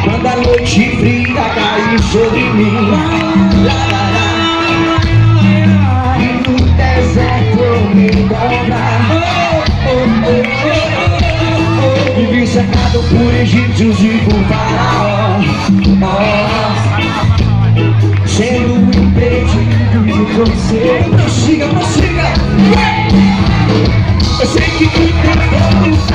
Quando a noite fria caiu sobre mim, e no deserto eu me encontrar, me vi cercado por egípcios e por faraó, sendo impedido de você. Prossiga, prossiga. Eu sei que o tempo